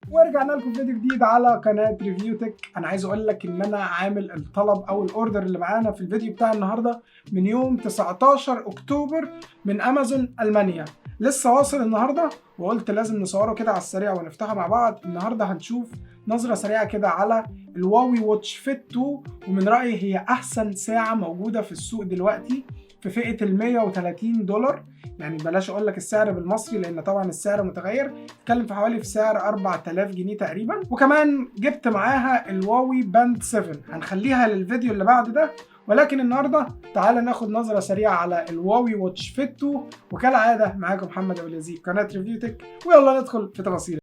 ورجعنا لكم فيديو جديد على قناه ريفيو تك. انا عايز اقول لك ان انا عامل الطلب او الاوردر اللي معانا في الفيديو بتاع النهارده من يوم 19 اكتوبر من امازون المانيا. لسه واصل النهارده وقلت لازم نصوره كده على السريع ونفتحه مع بعض. النهارده هنشوف نظره سريعه كده على الهواوي واتش فيت 2، ومن رايي هي احسن ساعه موجوده في السوق دلوقتي في فئه ال 130 دولار. يعني بلاش اقول لك السعر بالمصري لان طبعا السعر متغير، اتكلم في حوالي في سعر 4000 جنيه تقريبا. وكمان جبت معاها الهواوي باند 7، هنخليها للفيديو اللي بعد ده. ولكن النهارده تعالى ناخد نظره سريعه على الهواوي واتش فيت 2، وكالعاده معاكم محمد ابو اليزيد قناه ريفيو تك، ويلا ندخل في تفاصيل.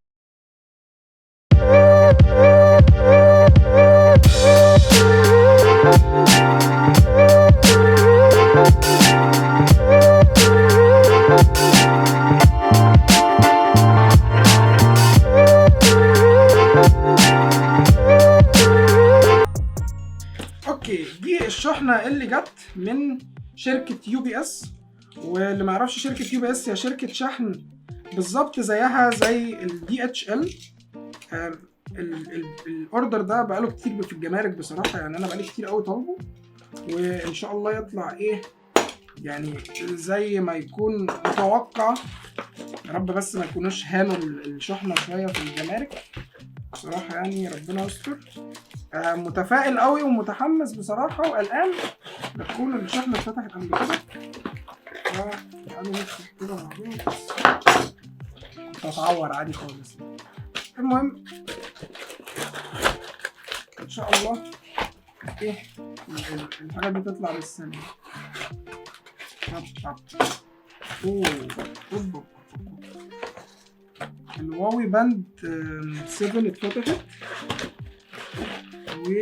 اوكي، دي الشحنه اللي جت من شركه يو بي اس. واللي ما يعرفش شركه يو بي اس هي شركه شحن بالظبط زيها زي الدي اتش ال. الاوردر ده بقاله كتير في الجمارك بصراحه، يعني انا بقالي كتير قوي طالبه، وان شاء الله يطلع ايه يعني زي ما يكون متوقع. يا رب بس ما يكونوش هانوا الشحنه شويه في الجمارك بصراحه، يعني ربنا يستر. متفائل قوي ومتحمس بصراحه وقلقان تكون الشحنه اتفتحت قبل كده. يعني ندخل كده مع بعض، كنت هتعور عادي خالص. المهم ان شاء الله ايه الحاجات دي تطلع بالسنه. الهواوي باند 7 اتفتحت، و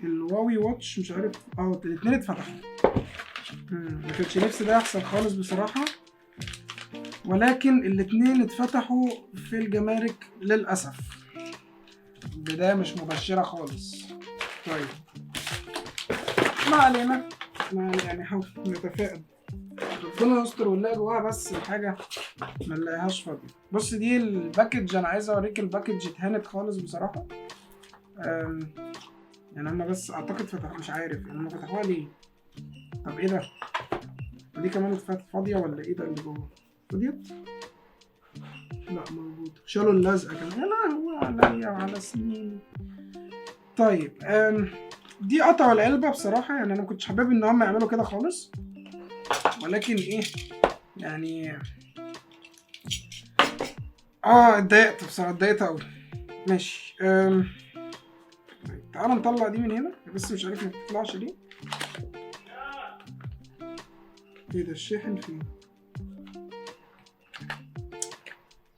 الهواوي واتش مش عارف الاتنين اتفتحوا. ما كانش نفسي ده يحصل خالص بصراحة، ولكن الاتنين اتفتحوا في الجمارك للأسف. البداية مش مبشرة خالص. طيب ما علينا، يعني حاول نتفائل، ربنا يستر ونلاقي جواها بس الحاجة ما نلاقيهاش فاضية. بص دي الباكج، أنا عايز أوريك الباكج اتهانت خالص بصراحة. يعني هما بس أعتقد فتحوا، مش عارف يعني هما فتحوها ليه. طب إيه ده؟ ودي كمان فاضية ولا إيه ده اللي جوه؟ فضيت؟ لا موجود، شالوا اللزقة كمان. يا لهوي عليا وعلى سنين. طيب دي قطعوا العلبة بصراحة، يعني أنا مكنتش حابب إن هما يعملوا كده خالص، ولكن إيه يعني اتضايقت بصراحة، اتضايقت أوي. ماشي. طيب تعالى نطلع دي من هنا، بس مش عارف ما بتطلعش ليه. ايه ده الشاحن فين؟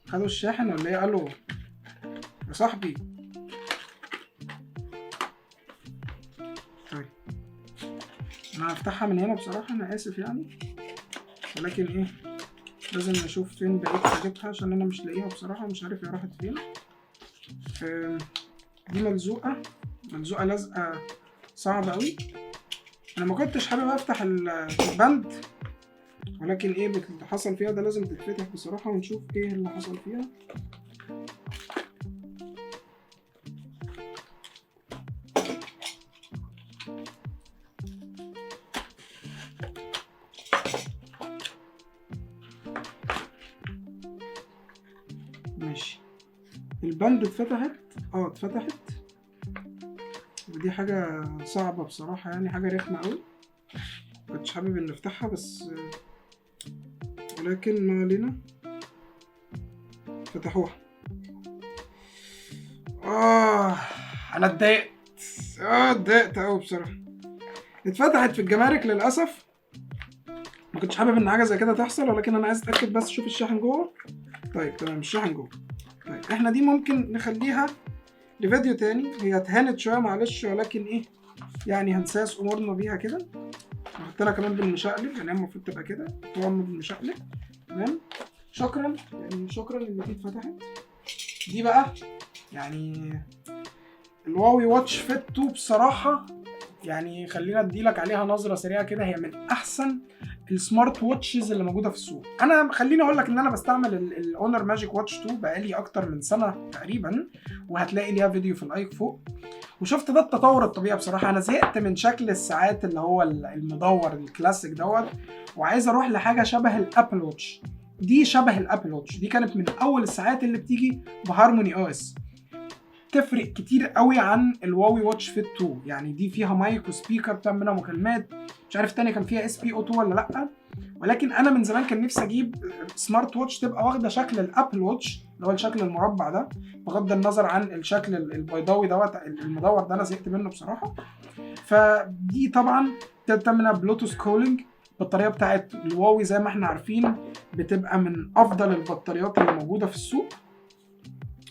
خدوا الشاحن ولا ايه؟ الو يا صاحبي. طيب انا هفتحها من هنا بصراحة، انا اسف يعني، ولكن ايه لازم نشوف فين بقيت حاجتها عشان انا مش لاقيها بصراحة، مش عارف هي راحت فين. دي ملزوقة لزقة صعبة اوي. انا ما كنتش حابب افتح البند، ولكن ايه اللي حصل فيها ده لازم تتفتح بصراحة، ونشوف ايه اللي حصل فيها. ماشي، البند اتفتحت. ودي حاجة صعبة بصراحة، يعني حاجة رخمة اوي، مكنتش حابب ان افتحها بس ولكن ما علينا. فتحوها. انا اتضايقت اوي بصراحة. اتفتحت في الجمارك للأسف، ما كنتش حابب ان حاجة زي كده تحصل، ولكن انا عايز اتأكد بس اشوف الشاحن جوه. طيب تمام الشاحن جوه. طيب احنا دي ممكن نخليها لفيديو تاني، هي اتهانت شوية معلش، ولكن ايه يعني هنساس امورنا بيها كده. هحط لها كمان بالمشقلب، يعني المفروض تبقى كده طبعا بالمشقلب. تمام شكرا، يعني شكرا ان دي اتفتحت. دي بقى يعني الهواوي واتش فيت 2 بصراحة، يعني خلينا اديلك عليها نظرة سريعة كده. هي من احسن السمارت واتشز اللي موجوده في السوق. انا خليني اقول لك ان انا بستعمل الاونر ماجيك واتش 2 بقالي اكتر من سنه تقريبا، وهتلاقي ليها فيديو في الايك فوق. وشفت ده التطور الطبيعي بصراحه. انا زهقت من شكل الساعات اللي هو المدور الكلاسيك دوت، وعايز اروح لحاجه شبه الابل واتش. دي شبه الابل واتش، دي كانت من اول الساعات اللي بتيجي بهارموني او اس. تفرق كتير قوي عن الواوي واتش فيت 2. يعني دي فيها مايك وسبيكر بتعمل منها مكالمات، مش عارف التانية كان فيها اس بي او 2 ولا لا. ولكن انا من زمان كان نفسي اجيب سمارت واتش تبقى واخده شكل الابل واتش اللي هو الشكل المربع ده، بغض النظر عن الشكل البيضاوي دوت المدور ده، انا زهقت منه بصراحه. فدي طبعا بتعمل منها بلوتوث كولينج. البطاريه بتاعت الواوي زي ما احنا عارفين بتبقى من افضل البطاريات اللي موجوده في السوق.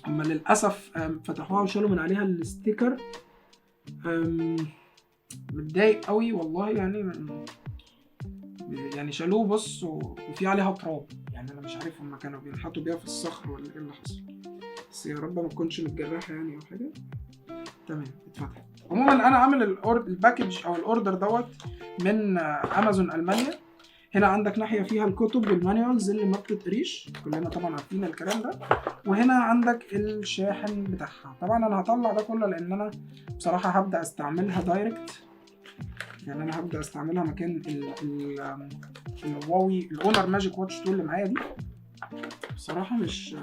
اما للاسف فتحوها وشالوا من عليها الستيكر. متضايق قوي والله. يعني شالوه بص وفي عليها تراب. يعني انا مش عارف هم كانوا بينحتوا بيها في الصخر ولا ايه اللي حصل، بس يا رب ما تكونش متجرحه يعني او حاجه. تمام اتفتحت. عموما انا عامل الباكج او الاوردر دوت من امازون المانيا. هنا عندك ناحيه فيها الكتب والمانيوالز اللي ما بتتقريش، كلنا طبعا عارفين الكلام ده. وهنا عندك الشاحن بتاعها. طبعا انا هطلع ده كله لان انا بصراحه هبدا استعملها دايركت. يعني انا هبدا استعملها مكان الواوي الاونر ماجيك واتش 2 اللي معايا دي. بصراحه مش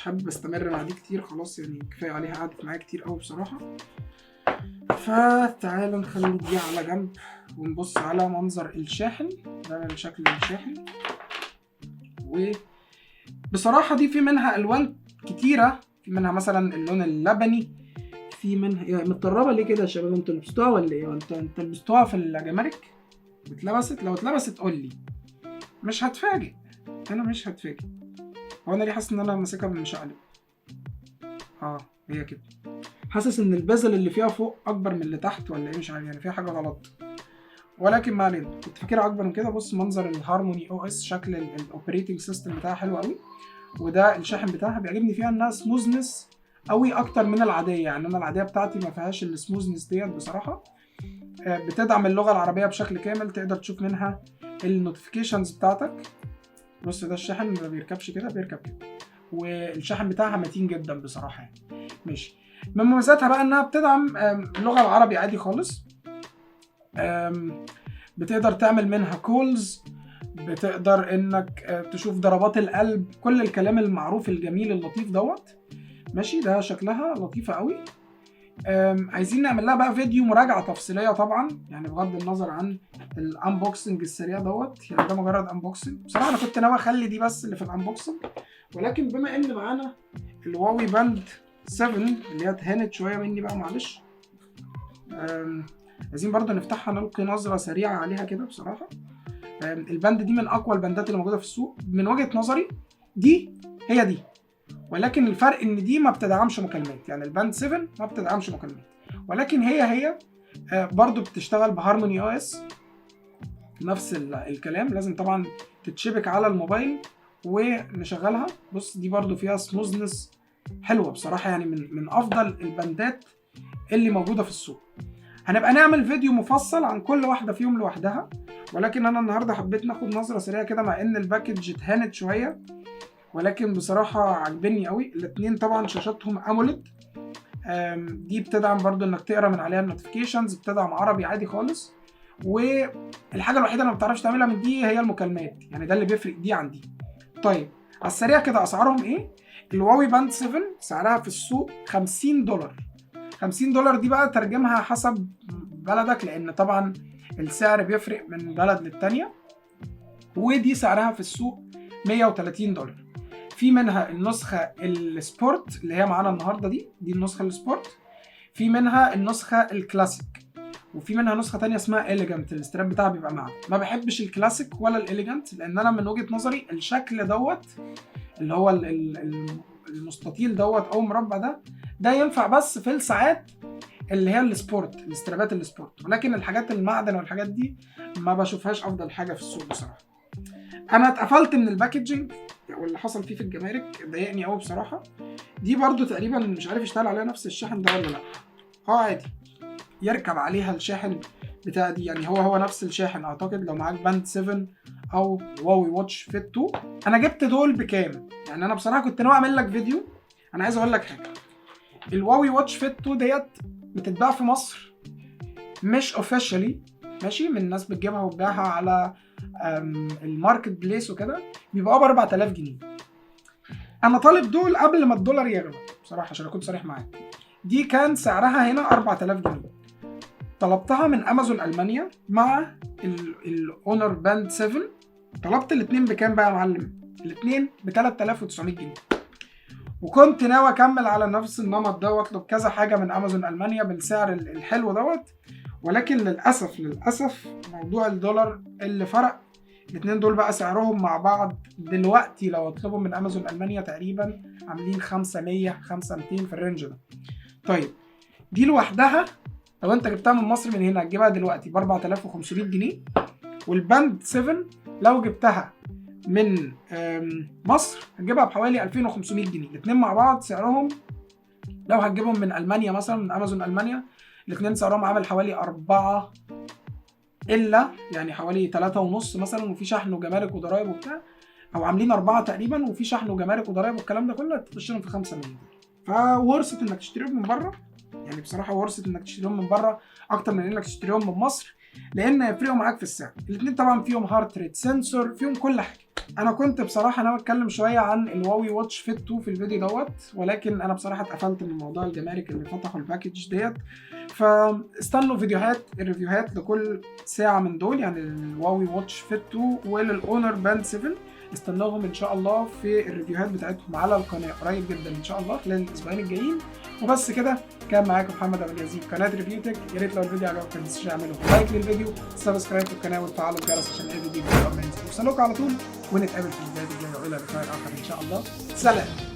حابب استمر مع دي كتير، خلاص يعني كفايه عليها، قعدت معايا كتير قوي بصراحه. فتعالوا نخلي دي على جنب ونبص على منظر الشاحن. ده شكل الشاحن. وبصراحه دي في منها الوان كتيره، في منها مثلا اللون اللبني، في منها يعني متطربه ليه كده يا شباب؟ انتوا لبستوها ولا ايه؟ انت لبستوها في الجمارك اتلبست؟ لو اتلبست قول لي، مش هتفاجئ. انا مش هتفاجئ. هو انا ليه حاسس ان انا ماسكها بالمشقلب؟ هي كده. حاسس ان البازل اللي فيها فوق اكبر من اللي تحت ولا ايه؟ مش عارف، يعني فيها حاجه غلط. ولكن ما علينا، كنت فاكرها اكبر من كده. بص منظر الهارموني او اس، شكل الاوبريتنج سيستم بتاعها حلو قوي. وده الشاحن بتاعها بيعجبني فيها انها سموزنس قوي اكتر من العاديه. يعني انا العاديه بتاعتي ما فيهاش السموزنس ديت بصراحه. بتدعم اللغه العربيه بشكل كامل، تقدر تشوف منها النوتيفيكيشنز بتاعتك. بص ده الشاحن ما بيركبش كده، بيركب كده. والشاحن بتاعها متين جدا بصراحه يعني. ماشي. من مميزاتها بقى انها بتدعم اللغه العربي عادي خالص. بتقدر تعمل منها كولز، بتقدر انك تشوف ضربات القلب، كل الكلام المعروف الجميل اللطيف دوت. ماشي. ده شكلها لطيفه قوي. عايزين نعمل لها بقى فيديو مراجعه تفصيليه طبعا، يعني بغض النظر عن الانبوكسنج السريع دوت. يعني ده مجرد انبوكسنج. بصراحه انا كنت ناوي اخلي دي بس اللي في الانبوكسنج، ولكن بما ان معانا الواوي باند 7 اللي هي اتهانت شويه مني بقى معلش، عايزين برضه نفتحها نلقي نظره سريعه عليها كده. بصراحه الباند دي من اقوى الباندات اللي موجوده في السوق من وجهه نظري. دي هي دي، ولكن الفرق ان دي ما بتدعمش مكالمات. يعني الباند 7 ما بتدعمش مكالمات، ولكن هي برضو بتشتغل بهارموني او اس. نفس الكلام. لازم طبعا تتشبك على الموبايل ونشغلها. بص دي برضو فيها سموزنس حلوه بصراحه، يعني من افضل الباندات اللي موجوده في السوق. هنبقى نعمل فيديو مفصل عن كل واحده فيهم لوحدها، ولكن انا النهارده حبيت ناخد نظره سريعه كده مع ان الباكج اتهانت شويه، ولكن بصراحه عجبني قوي. الاثنين طبعا شاشاتهم اموليد. دي بتدعم برضو انك تقرا من عليها النوتيفيكيشنز، بتدعم عربي عادي خالص. والحاجه الوحيده اللي ما بتعرفش تعملها من دي هي المكالمات، يعني ده اللي بيفرق دي عن دي. طيب على السريع كده اسعارهم ايه؟ الواوي باند 7 سعرها في السوق $50. $50 دي بقى ترجمها حسب بلدك، لان طبعا السعر بيفرق من بلد للتانيه. ودي سعرها في السوق $130. في منها النسخه السبورت اللي هي معانا النهارده دي النسخه السبورت. في منها النسخه الكلاسيك، وفي منها نسخه تانية اسمها إليجانت، الاستراب بتاعها بيبقى معاها. ما بحبش الكلاسيك ولا الإليجانت، لان انا من وجهه نظري الشكل دوت اللي هو المستطيل دوت او مربع ده ينفع بس في الساعات اللي هي السبورت، الاسترابات السبورت. ولكن الحاجات المعدن والحاجات دي ما بشوفهاش افضل حاجه في السوق بصراحه. انا اتقفلت من الباكجينج واللي حصل فيه في الجمارك، ضايقني قوي بصراحه. دي برضو تقريبا مش عارف اشتغل عليها نفس الشاحن ده ولا لا. عادي يركب عليها الشاحن بتاع دي، يعني هو نفس الشاحن اعتقد لو معاك باند 7 او هواوي واتش فيت 2. انا جبت دول بكام؟ يعني انا بصراحه كنت ناوي اعمل لك فيديو. انا عايز اقول لك حاجه، الهواوي واتش فيت 2 ديت بتتباع في مصر مش اوفيشالي، ماشي، من الناس بتجيبها وتبيعها على الماركت بليس وكده، بيبقى ب 4000 جنيه. انا طالب دول قبل ما الدولار يغلى بصراحه عشان اكون صريح معاك. دي كان سعرها هنا 4000 جنيه. طلبتها من امازون المانيا مع الاونر باند 7. طلبت الاثنين بكام بقى يا معلم؟ الاثنين ب 3900 جنيه. وكنت ناوي اكمل على نفس النمط ده واطلب كذا حاجه من امازون المانيا بالسعر الحلو دوت، ولكن للاسف موضوع الدولار اللي فرق. الاثنين دول بقى سعرهم مع بعض دلوقتي لو اطلبهم من امازون المانيا تقريبا عاملين 500 5200 في الرينج ده. طيب دي لوحدها لو انت جبتها من مصر من هنا هتجيبها دلوقتي ب 4500 جنيه، والباند 7 لو جبتها من مصر هتجيبها بحوالي 2500 جنيه. الاثنين مع بعض سعرهم لو هتجيبهم من المانيا مثلا من امازون المانيا الاثنين سعرهم عامل حوالي 4 الا يعني حوالي 3.5 مثلا، وفي شحن وجمارك وضرايب وبتاع، او عاملين 4 تقريبا وفي شحن وجمارك وضرايب والكلام ده كله هتخش لهم في 5 مليون. فورثه انك تشتريهم من بره، يعني بصراحه ورثه انك تشتريهم من بره اكتر من انك تشتريهم من مصر، لان هيفرقوا معاك في السعر. الاثنين طبعا فيهم هارت ريت سنسور، فيهم كل حاجه. انا كنت بصراحه ناوي اتكلم شويه عن الهواوي واتش فيت 2 في الفيديو دوت، ولكن انا بصراحه اتقفلت من موضوع الجمارك اللي فتحوا الباكج ديت. فاستنوا الريفيوهات لكل ساعه من دول، يعني الهواوي واتش فيت 2 وللاونر باند 7 استنوهم ان شاء الله في الريفيوهات بتاعتهم على القناه قريب جدا ان شاء الله خلال الاسبوعين الجايين. وبس كده، كان معاكم محمد ابو اليزيد قناه ريفيو تك. يا ريت لو الفيديو عجبكم ما تنسوش تعملوا لايك للفيديو، سبسكرايب في القناه وتفعلوا الجرس عشان اي فيديو يوصلكم على طول، ونتقابل في الفيديو الجاي والى لقاء اخر ان شاء الله. سلام.